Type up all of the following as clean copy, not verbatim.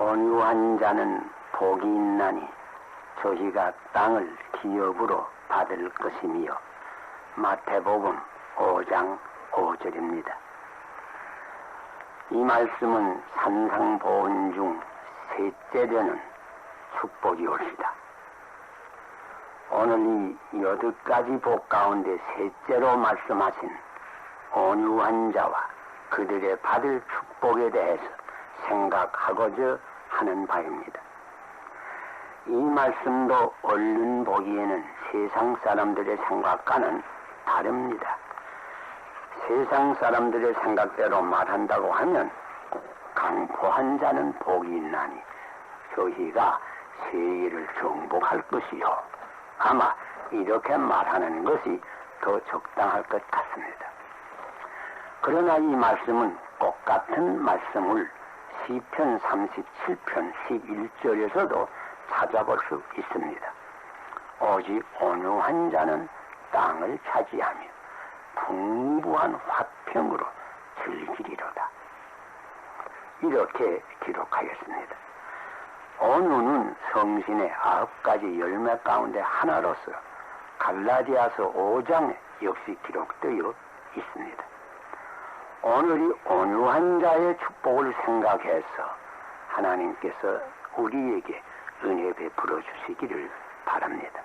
온유한 자는 복이 있나니 저희가 땅을 기업으로 받을 것이며. 마태복음 5장 5절입니다. 이 말씀은 산상보훈 중 셋째 되는 축복이 올시다. 오늘 이 8가지 복 가운데 셋째로 말씀하신 온유한 자와 그들의 받을 축복에 대해서 생각하고자 하는 바입니다. 이 말씀도 얼른 보기에는 세상 사람들의 생각과는 다릅니다. 세상 사람들의 생각대로 말한다고 하면 강포한 자는 복이 있나니 저희가 세계를 정복할 것이요. 아마 이렇게 말하는 것이 더 적당할 것 같습니다. 그러나 이 말씀은 똑같은 말씀을 시편 37편 11절에서도 찾아볼 수 있습니다. 오직 온유한 자는 땅을 차지하며 풍부한 화평으로 즐기리로다. 이렇게 기록하였습니다. 온유는 성신의 9가지 열매 가운데 하나로서 갈라디아서 5장에 역시 기록되어 있습니다. 오늘이 온유한 자의 축복을 생각해서 하나님께서 우리에게 은혜 베풀어 주시기를 바랍니다.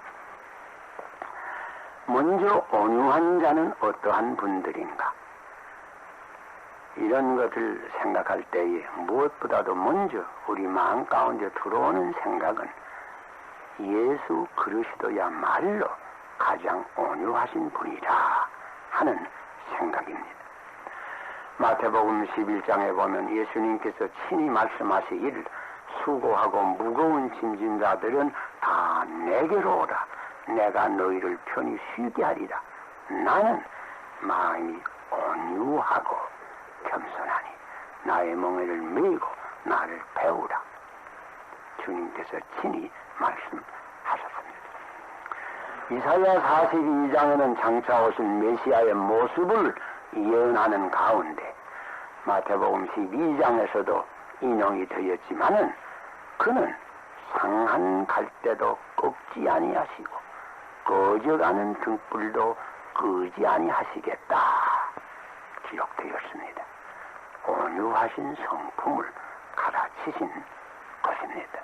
먼저 온유한 자는 어떠한 분들인가? 이런 것을 생각할 때에 무엇보다도 먼저 우리 마음 가운데 들어오는 생각은 예수 그리스도야말로 가장 온유하신 분이라 하는 생각입니다. 마태복음 11장에 보면 예수님께서 친히 말씀하시기를 수고하고 무거운 짐진 자들은 다 내게로 오라. 내가 너희를 편히 쉬게 하리라. 나는 마음이 온유하고 겸손하니 나의 멍에를 메고 나를 배우라. 주님께서 친히 말씀하셨습니다. 이사야 42장에는 장차 오실 메시아의 모습을 예언하는 가운데 마태복음 12장에서도 인용이 되었지만은 그는 상한 갈대도 꺾지 아니하시고 꺼져가는 등불도 끄지 아니하시겠다 기록되었습니다. 온유하신 성품을 가르치신 것입니다.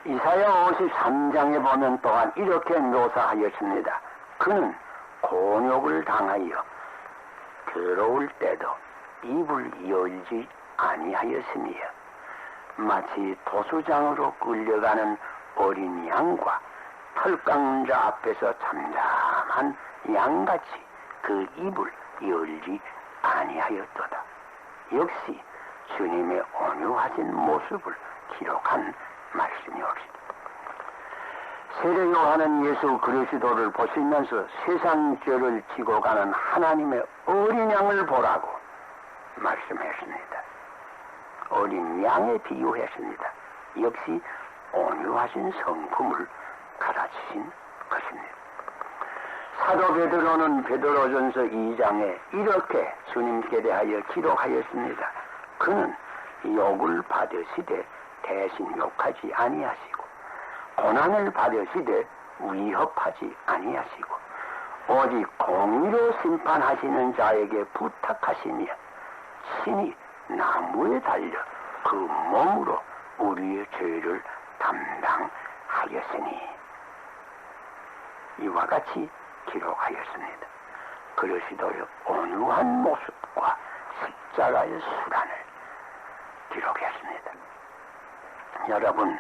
이사야 53장에 보면 또한 이렇게 묘사하였습니다. 그는 곤욕을 당하여 괴로울 때도 입을 열지 아니하였으며 마치 도수장으로 끌려가는 어린 양과 털 깎는 자 앞에서 잠잠한 양같이 그 입을 열지 아니하였도다. 역시 주님의 온유하신 모습을 기록한 말씀이옵니다. 세례 요한은 예수 그리스도를 보시면서 세상 죄를 지고 가는 하나님의 어린 양을 보라고 말씀했습니다. 어린 양에 비유했습니다. 역시 온유하신 성품을 가르치신 것입니다. 사도 베드로는 베드로전서 2장에 이렇게 주님께 대하여 기록하였습니다. 그는 욕을 받으시되 대신 욕하지 아니하시고 고난을 받으시되 위협하지 아니하시고 오직 공의로 심판하시는 자에게 부탁하시며 친히 나무에 달려 그 몸으로 우리의 죄를 담당하였으니 이와 같이 기록하였습니다. 그리스도의 온유한 모습과 십자가의 수단을 기록했습니다. 여러분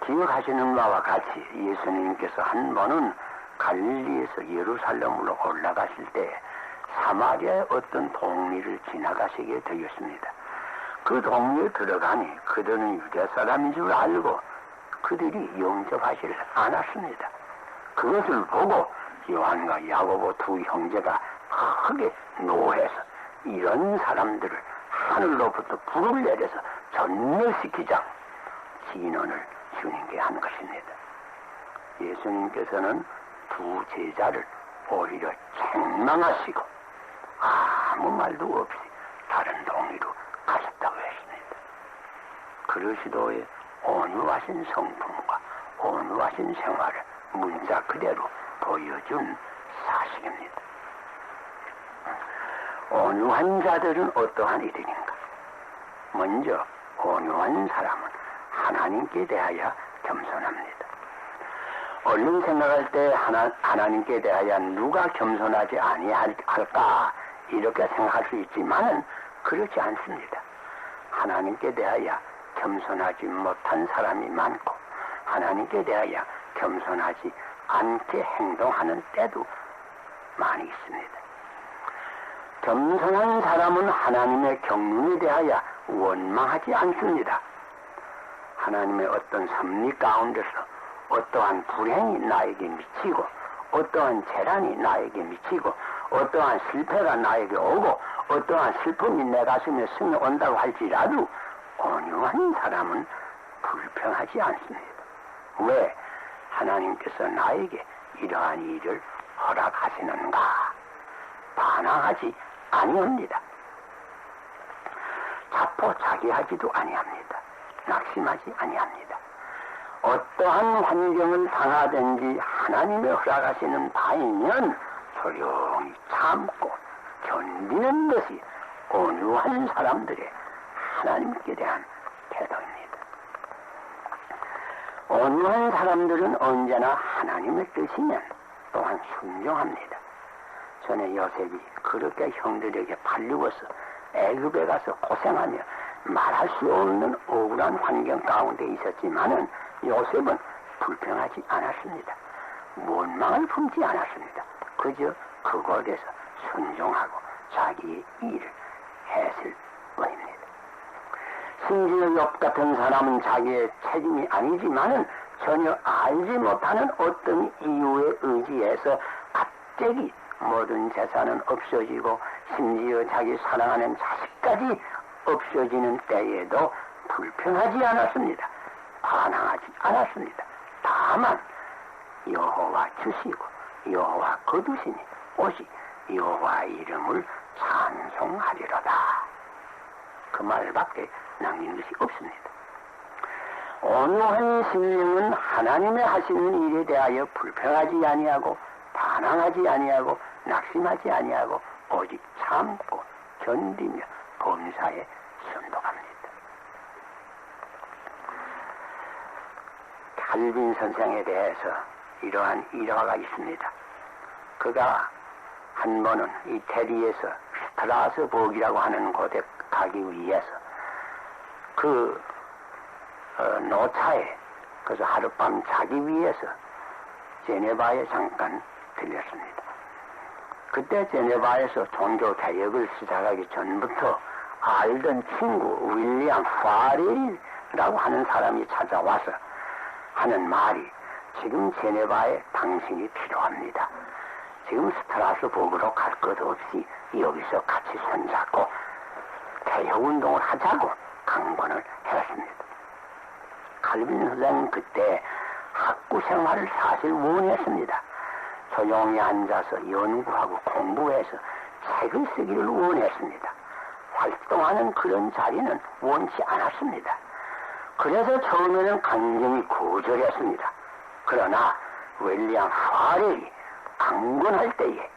기억하시는 바와 같이 예수님께서 한 번은 갈릴리에서 예루살렘으로 올라가실 때 사마리아의 어떤 동리를 지나가시게 되었습니다. 그 동리에 들어가니 그들은 유대 사람인 줄 알고 그들이 영접하지 않았습니다. 그것을 보고 요한과 야고보 두 형제가 크게 노해서 이런 사람들을 하늘로부터 불을 내려서 전멸시키자 진언을 주님께 한 것입니다. 예수님께서는 두 제자를 오히려 책망하시고 아무 말도 없이 다른 동리로 가셨다고 했습니다. 그리스도의 온유하신 성품과 온유하신 생활을 문자 그대로 보여준 사실입니다. 온유한 자들은 어떠한 이들인가? 먼저 온유한 사람은 하나님께 대하여 겸손합니다. 얼른 생각할 때 하나님께 대하여 누가 겸손하지 아니할까 이렇게 생각할 수 있지만은 그렇지 않습니다. 하나님께 대하여 겸손하지 못한 사람이 많고 하나님께 대하여 겸손하지 않게 행동하는 때도 많이 있습니다. 겸손한 사람은 하나님의 경륜에 대하여 원망하지 않습니다. 하나님의 어떤 섭리 가운데서 어떠한 불행이 나에게 미치고 어떠한 재난이 나에게 미치고 어떠한 실패가 나에게 오고 어떠한 슬픔이 내 가슴에 스며온다고 할지라도 온유한 사람은 불평하지 않습니다. 왜? 하나님께서 나에게 이러한 일을 허락하시는가? 반항하지 아니합니다. 자포자기하지도 아니합니다. 낙심하지 아니합니다. 어떠한 환경을 당하든지 하나님의 허락하시는 바이면 조용히 참고 견디는 것이 온유한 사람들의 하나님께 대한 태도입니다. 온유한 사람들은 언제나 하나님의 뜻이면 또한 순종합니다. 전에 요셉이 그렇게 형들에게 팔리고서 애굽에 가서 고생하며 말할 수 없는 억울한 환경 가운데 있었지만은 요셉은 불평하지 않았습니다. 원망을 품지 않았습니다. 그저 그곳에서 순종하고 자기의 일을 했을 뿐입니다. 심지어 욥 같은 사람은 자기의 책임이 아니지만은 전혀 알지 못하는 어떤 이유에 의지해서 갑자기 모든 재산은 없어지고 심지어 자기 사랑하는 자식까지 없어지는 때에도 불평하지 않았습니다. 반항하지 않았습니다. 다만 여호와 주시고 여호와 거두시니 오직 여호와 이름을 찬송하리로다. 그 말밖에 남긴 것이 없습니다. 온유한 심령은 하나님의 하시는 일에 대하여 불평하지 아니하고 반항하지 아니하고 낙심하지 아니하고 오직 참고 견디며 범사에 순복합니다. 칼빈 선생에 대해서 이러한 일화가 있습니다. 그가 한 번은 이태리에서 스트라스부르크라고 하는 곳에 가기 위해서 그 노차에 그래서 하룻밤 자기 위해서 제네바에 잠깐 들렸습니다. 그때 제네바에서 종교 개혁을 시작하기 전부터 알던 친구 윌리엄 파렐이라고 하는 사람이 찾아와서 하는 말이 지금 제네바에 당신이 필요합니다. 지금 스트라스부르크로 갈 것 없이 여기서 같이 손잡고 개혁운동을 하자고 강권을 했습니다. 칼빈 선생은 그때 학구 생활을 사실 원했습니다. 조용히 앉아서 연구하고 공부해서 책을 쓰기를 원했습니다. 활동하는 그런 자리는 원치 않았습니다. 그래서 처음에는 강경히 거절했습니다. 그러나 윌리엄 파렐이 강권할 때에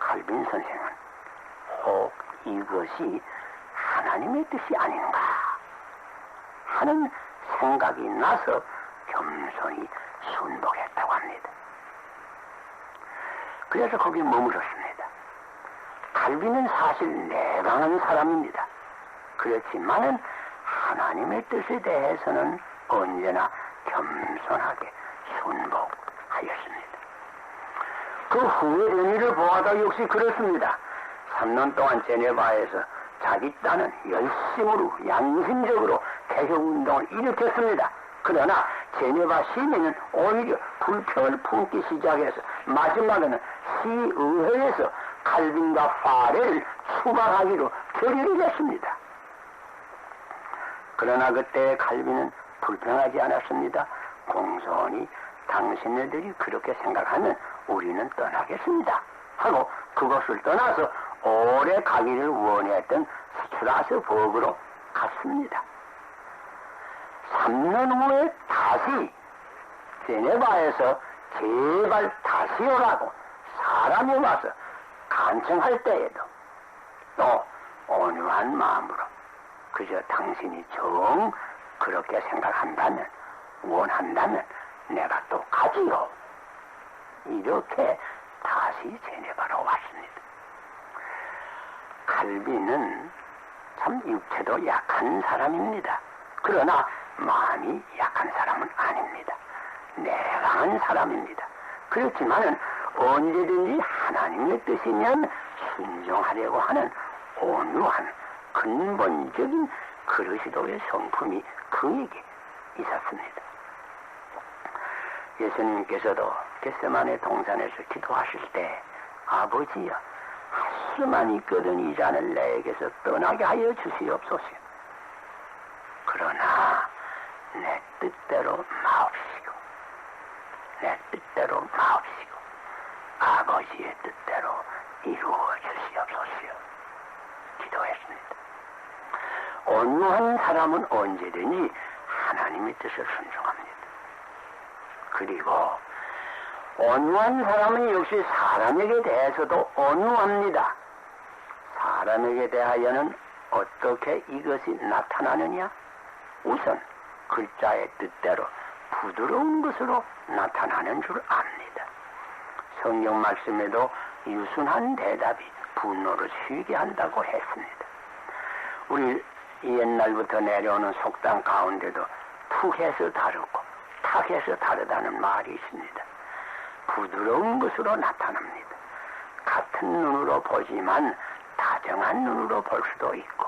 칼빈 선생은 혹 이것이 하나님의 뜻이 아닌가 하는 생각이 나서 겸손히 순복했다고 합니다. 그래서 거기 머물렀습니다. 칼빈은 사실 내강한 사람입니다. 그렇지만은 하나님의 뜻에 대해서는 언제나 겸손하게 순복하였습니다. 그 후에 연희를 보아도 역시 그렇습니다. 3년 동안 제네바에서 자기 딴은 열심으로 양심적으로 개혁운동을 일으켰습니다. 그러나 제네바 시민은 오히려 불평을 품기 시작해서 마지막에는 시의회에서 칼빈과 파렐을 추방하기로 결의를 했습니다. 그러나 그때 칼빈은 불평하지 않았습니다. 공손히 당신네들이 그렇게 생각하면 우리는 떠나겠습니다 하고 그것을 떠나서 오래 가기를 원했던 스트라스부르크로 갔습니다. 3년 후에 다시 제네바에서 제발 다시 오라고 사람이 와서 간청할 때에도 또 온유한 마음으로 그저 당신이 정 그렇게 생각한다면 원한다면 내가 또 가지요. 이렇게 다시 제네바로 왔습니다. 칼빈은 참 육체도 약한 사람입니다. 그러나 마음이 약한 사람은 아닙니다. 내강한 사람입니다. 그렇지만은 언제든지 하나님의 뜻이면 순종하려고 하는 온유한 근본적인 그리스도의 성품이 그에게 있었습니다. 예수님께서도 겟세마네 동산에서 기도하실 때 아버지여 할 수만 있거든 이 잔을 내게서 떠나게 하여 주시옵소서. 그러나 내 뜻대로 마옵시고 내 뜻대로 마옵시고 아버지의 뜻대로 이루어 주시옵소서 기도했습니다. 온유한 사람은 언제든지 하나님의 뜻을 순종합니다. 그리고 온유한 사람은 역시 사람에게 대해서도 온유합니다. 사람에게 대하여는 어떻게 이것이 나타나느냐? 우선 글자의 뜻대로 부드러운 것으로 나타나는 줄 압니다. 성경 말씀에도 유순한 대답이 분노를 쉬게 한다고 했습니다. 우리 옛날부터 내려오는 속담 가운데도 툭해서 다르고 탁해서 다르다는 말이 있습니다. 부드러운 것으로 나타납니다. 같은 눈으로 보지만 다정한 눈으로 볼 수도 있고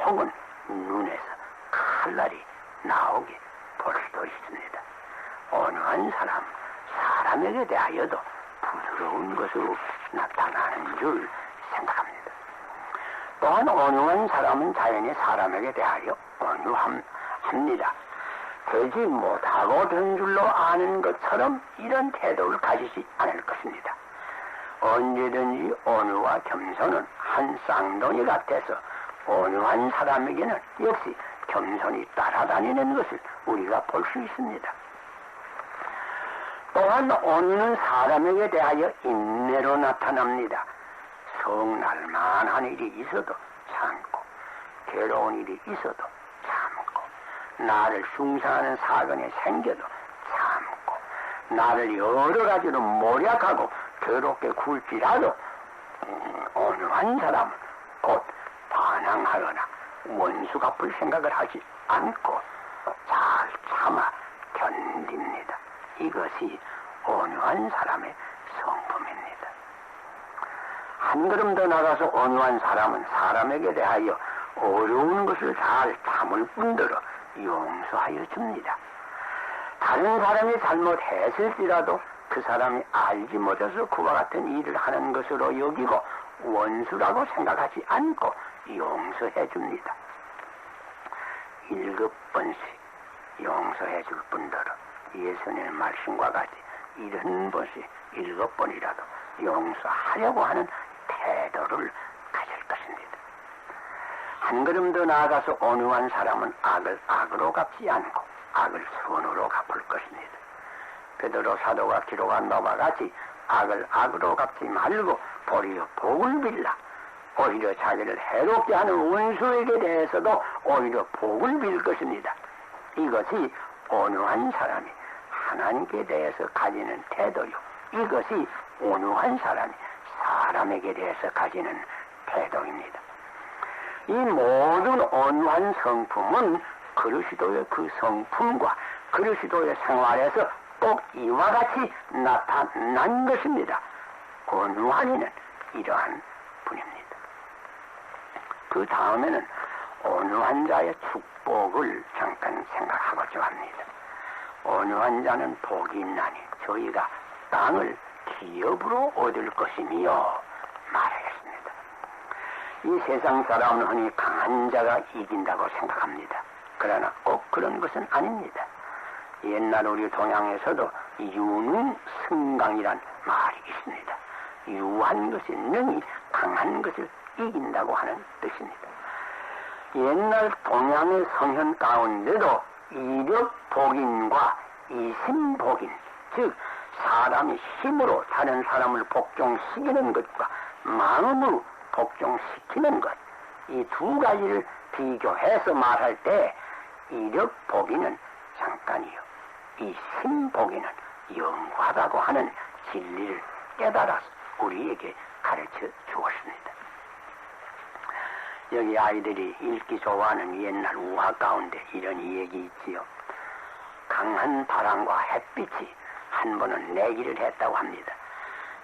혹은 눈에서 칼날이 나오게 볼 수도 있습니다. 온유한 사람, 사람에게 대하여도 부드러운 것으로 나타나는 줄 생각합니다. 또한 온유한 사람은 자연히 사람에게 대하여 온유합니다. 되지 못하고 된 줄로 아는 것처럼 이런 태도를 가지지 않을 것입니다. 언제든지 온유와 겸손은 한 쌍둥이 같아서 온유한 사람에게는 역시 겸손이 따라다니는 것을 우리가 볼 수 있습니다. 또한 온유는 사람에게 대하여 인내로 나타납니다. 성날만한 일이 있어도 참고 괴로운 일이 있어도 참고 나를 숭상하는 사건이 생겨도 참고 나를 여러 가지로 모략하고 괴롭게 굴지라도 온유한 사람은 곧 반항하거나 원수 갚을 생각을 하지 않고 잘 참아 견딥니다. 이것이 온유한 사람의 성품입니다. 한 걸음 더 나가서 온유한 사람은 사람에게 대하여 어려운 것을 잘 참을 뿐더러 용서하여 줍니다. 다른 사람이 잘못했을지라도 그 사람이 알지 못해서 그와 같은 일을 하는 것으로 여기고 원수라고 생각하지 않고 용서해 줍니다. 7번씩 용서해 줄 뿐더러 예수님의 말씀과 같이 70번씩 7번이라도 용서하려고 하는 태도를 가질 것입니다. 한 걸음 더 나아가서 온유한 사람은 악을 악으로 갚지 않고 악을 선으로 갚을 것입니다. 베드로 사도가 기록한 바와 같이 악을 악으로 갚지 말고 도리어 복을 빌라. 오히려 자기를 해롭게 하는 원수에게 대해서도 오히려 복을 빌 것입니다. 이것이 온유한 사람이 하나님께 대해서 가지는 태도요. 이것이 온유한 사람이 사람에게 대해서 가지는 태도입니다. 이 모든 온유한 성품은 그리스도의 그 성품과 그리스도의 생활에서 꼭 이와 같이 나타난 것입니다. 온유한 이는 이러한 분입니다. 그 다음에는 온유한 자의 축복을 잠깐 생각하고자 합니다. 온유한 자는 복이 있나니 저희가 땅을 기업으로 얻을 것이며 말하겠습니다. 이 세상 사람은 흔히 강한 자가 이긴다고 생각합니다. 그러나 꼭 그런 것은 아닙니다. 옛날 우리 동양에서도 유능승강이란 말이 있습니다. 유한 것이 능히 강한 것을 이긴다고 하는 뜻입니다. 옛날 동양의 성현 가운데도 이력복인과 이심복인, 즉 사람이 힘으로 다른 사람을 복종시키는 것과 마음으로 복종시키는 것, 이 두 가지를 비교해서 말할 때 이력복인은 잠깐이요, 이심복인은 영구하다고 하는 진리를 깨달아서 우리에게 가르쳐 주었습니다. 여기 아이들이 읽기 좋아하는 옛날 우화 가운데 이런 얘기 있지요. 강한 바람과 햇빛이 한 번은 내기를 했다고 합니다.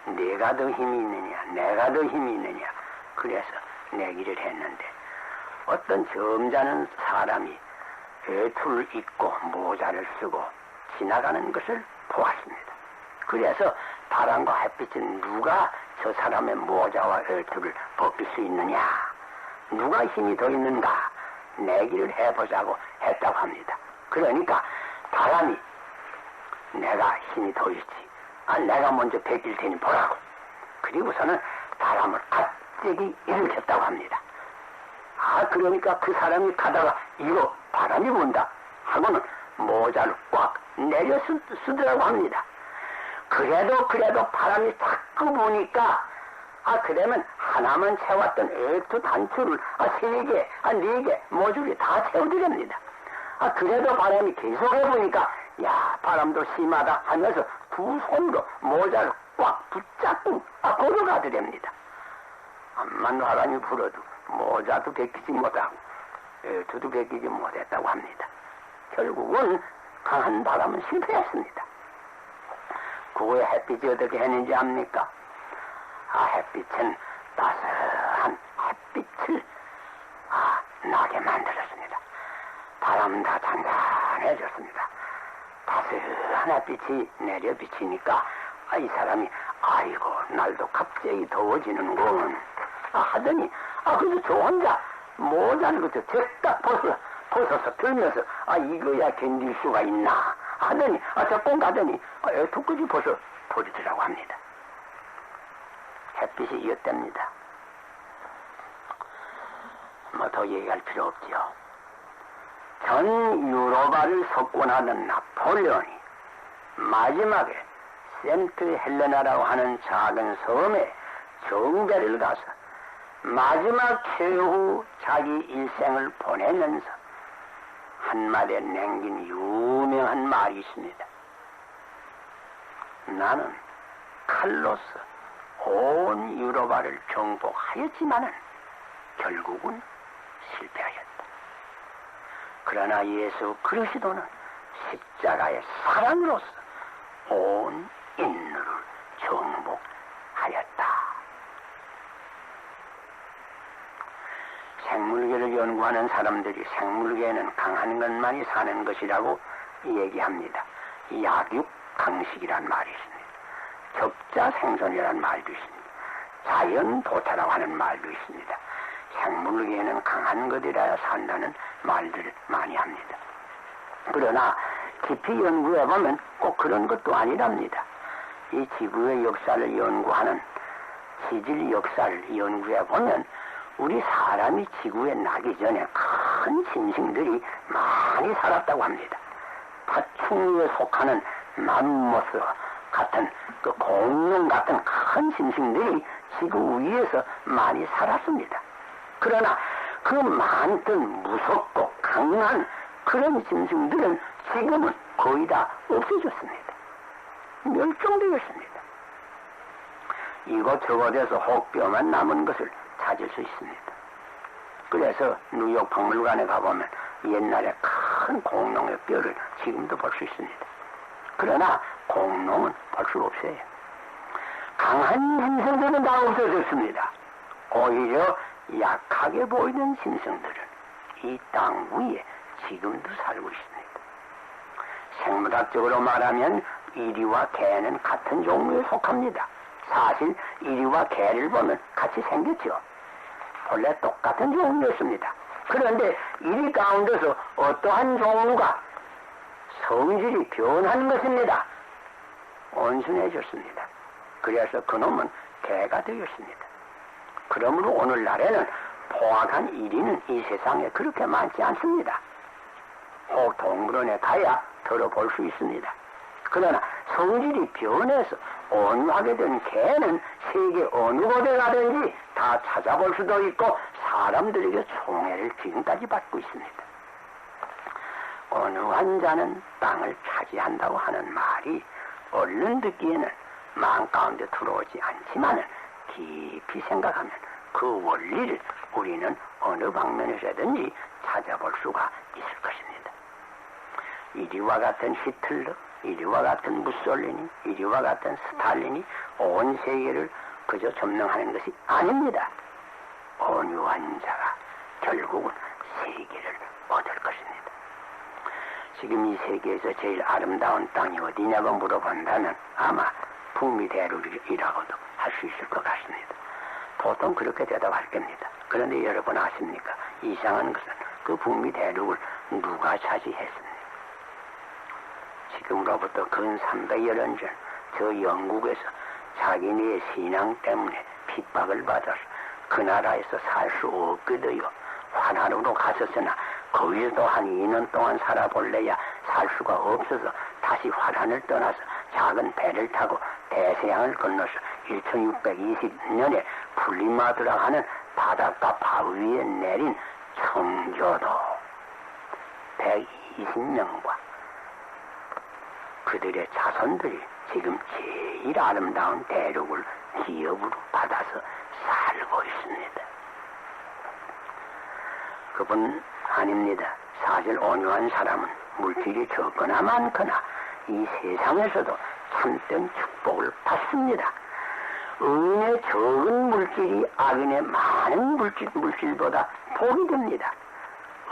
내가 더 힘이 있느냐, 내가 더 힘이 있느냐. 그래서 내기를 했는데 어떤 점잖은 사람이 외투를 입고 모자를 쓰고 지나가는 것을 보았습니다. 그래서 바람과 햇빛은 누가 저 사람의 모자와 외투를 벗길 수 있느냐, 누가 힘이 더 있는가 내기를 해보자고 했다고 합니다. 그러니까 바람이 내가 힘이 더 있지, 내가 먼저 벗길 테니 보라고. 그리고서는 바람을 갑자기 일으켰다고 합니다. 그러니까 그 사람이 가다가 이거 바람이 분다 하고는 모자를 꽉 내려 쓰더라고 합니다. 그래도 바람이 자꾸 부니까 그러면 하나만 채웠던 액투 단추를 3개, 4개 모조리 다 채워드립니다. 그래도 바람이 계속 해보니까 야, 바람도 심하다 하면서 두 손으로 모자를 꽉 붙잡고 걸어가더랍니다. 암만 바람이 불어도 모자도 벗기지 못하고 액투도 벗기지 못했다고 합니다. 결국은 강한 바람은 실패했습니다. 그 후에 햇빛이 어떻게 했는지 압니까? 햇빛은 따스한 햇빛을 나게 만들었습니다. 바람 다 잔잔해졌습니다. 따스한 햇빛이 내려 비치니까 이 사람이 아이고 날도 갑자기 더워지는군 하더니 그래도 저 혼자 모자를 그저 잭딱 벗어서 들면서 이거야 견딜 수가 있나 하더니 조금 가더니 애투까지 벗어 버리더라고 합니다. 햇빛이 이었답니다. 더 얘기할 필요 없지요. 전 유로바를 석권하던 나폴레온이 마지막에 센트 헬레나라고 하는 작은 섬에 정배를 가서 마지막 최후 자기 일생을 보내면서 한마디에 남긴 유명한 말이 있습니다. 나는 칼로서 온 유로바를 정복하였지만은 결국은 실패하였다. 그러나 예수 그리스도는 십자가의 사랑으로서 온 인류를 정복하였다. 생물계를 연구하는 사람들이 생물계에는 강한 것만이 사는 것이라고 얘기합니다. 약육강식이란 말이 있습니다. 적자생존이라는 말도 있습니다. 자연도태라고 하는 말도 있습니다. 생물계에는 강한 것이라야 산다는 말들을 많이 합니다. 그러나 깊이 연구해보면 꼭 그런 것도 아니랍니다. 이 지구의 역사를 연구하는 지질 역사를 연구해보면 우리 사람이 지구에 나기 전에 큰 짐승들이 많이 살았다고 합니다. 파충류에 속하는 맘모스 같은 그 공룡 같은 큰 짐승들이 지구 위에서 많이 살았습니다. 그러나 그 많던 무섭고 강한 그런 짐승들은 지금은 거의 다 없어졌습니다. 멸종되었습니다. 이곳저곳에서 혹뼈만 남은 것을 찾을 수 있습니다. 그래서 뉴욕 박물관에 가보면 옛날에 큰 공룡의 뼈를 지금도 볼 수 있습니다. 그러나 공룡은 볼 수 없어요. 강한 짐승들은 다 없어졌습니다. 오히려 약하게 보이는 짐승들은 이 땅 위에 지금도 살고 있습니다. 생물학적으로 말하면 이리와 개는 같은 종류에 속합니다. 사실 이리와 개를 보면 같이 생겼죠. 원래 똑같은 종류였습니다. 그런데 이리 가운데서 어떠한 종류가 성질이 변한 것입니다. 온순해졌습니다. 그래서 그놈은 개가 되었습니다. 그러므로 오늘날에는 포악한 이리는 이 세상에 그렇게 많지 않습니다. 혹 동물원에 가야 들어볼 수 있습니다. 그러나 성질이 변해서 온유하게 된 개는 세계 어느 곳에 가든지 다 찾아볼 수도 있고 사람들에게 총애를 지금까지 받고 있습니다. 온유한 자는 땅을 차지한다고 하는 말이 얼른 듣기에는 마음 가운데 들어오지 않지만은 깊이 생각하면 그 원리를 우리는 어느 방면에서든지 찾아볼 수가 있을 것입니다. 이리와 같은 히틀러, 이리와 같은 무솔리니, 이리와 같은 스탈린이 온 세계를 그저 점령하는 것이 아닙니다. 온유한 자가 결국은 세계를 얻을 것입니다. 지금 이 세계에서 제일 아름다운 땅이 어디냐고 물어본다면 아마 북미 대륙이라고도 할 수 있을 것 같습니다. 보통 그렇게 대답할 겁니다. 그런데 여러분 아십니까? 이상한 것은 그 북미 대륙을 누가 차지했습니까? 지금으로부터 근 300여 년 전 저 영국에서 자기네의 신앙 때문에 핍박을 받아서 그 나라에서 살 수 없게 되어 환란으로 갔었으나 거기서도 한 2년 동안 살아볼래야 살 수가 없어서 다시 환란을 떠나서 작은 배를 타고 대서양을 건너서 1620년에 플리마드라 하는 바닷가 바위 위에 내린 청교도 120명과 그들의 자손들이 지금 제일 아름다운 대륙을 기업으로 받아서 살고 있습니다. 그분 아닙니다. 사실 온유한 사람은 물질이 적거나 많거나 이 세상에서도 참된 축복을 받습니다. 의인의 적은 물질이 악인의 많은 물질보다 복이 됩니다.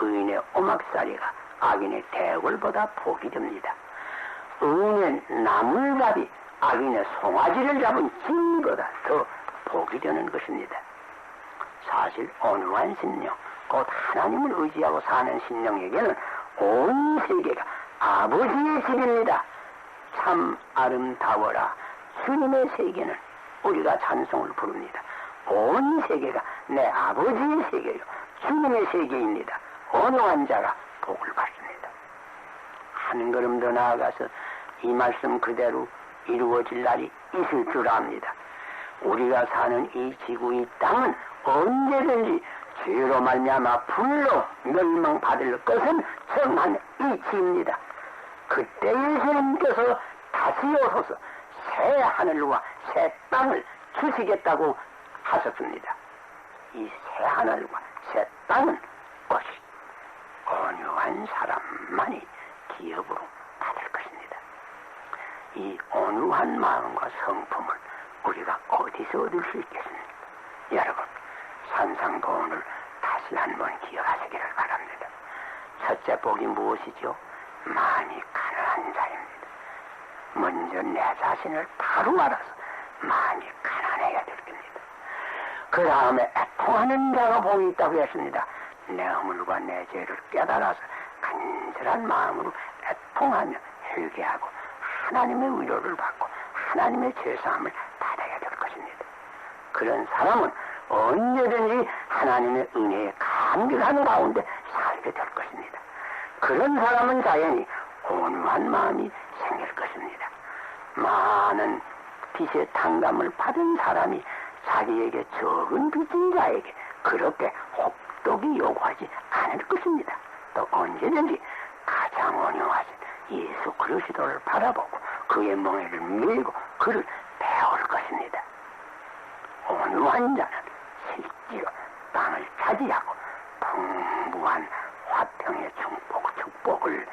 의인의 오막살이가 악인의 대궐보다 복이 됩니다. 의인의 나물갑이 악인의 송아지를 잡은 진리보다 더 복이 되는 것입니다. 사실 온유한 심령, 곧 하나님을 의지하고 사는 심령에게는 온 세계가 아버지의 집입니다. 참 아름다워라. 주님의 세계는 우리가 찬송을 부릅니다. 온 세계가 내 아버지의 세계요 주님의 세계입니다. 온유한 자가 복을 받습니다. 한 걸음 더 나아가서 이 말씀 그대로 이루어질 날이 있을 줄 압니다. 우리가 사는 이 지구 이 땅은 언제든지 죄로 말미암아 불로 멸망받을 것은 정한 이치입니다. 그때 예수님께서 다시 오셔서 새 하늘과 새 땅을 주시겠다고 하셨습니다. 이 새 하늘과 새 땅은 오직 온유한 사람만이 기업으로 받을 것입니다. 이 온유한 마음과 성품을 우리가 어디서 얻을 수 있겠습니까? 여러분, 산상도원을 다시 한번 기억하시기를 바랍니다. 첫째 복이 무엇이죠? 마음이 가난한 자입니다. 먼저 내 자신을 바로 알아서 마음이 가난해야 될 겁니다. 그 다음에 애통하는 자가 복이 있다고 했습니다. 내 허물과 내 죄를 깨달아서 간절한 마음으로 애통하며 회개하고 하나님의 위로를 받고 하나님의 죄사함을 받아야 될 것입니다. 그런 사람은 언제든지 하나님의 은혜에 감격하는 가운데 살게 될 것입니다. 그런 사람은 자연히 온유한 마음이 생길 것입니다. 많은 빚의 탕감을 받은 사람이 자기에게 적은 빚진 자에게 그렇게 혹독히 요구하지 않을 것입니다. 또 언제든지 가장 온유하신 예수 그리스도를 바라보고 그의 멍에를 밀고 그를 배울 것입니다. 온유한 자는 실제로 땅을 차지하고 풍부한 화평의 축복을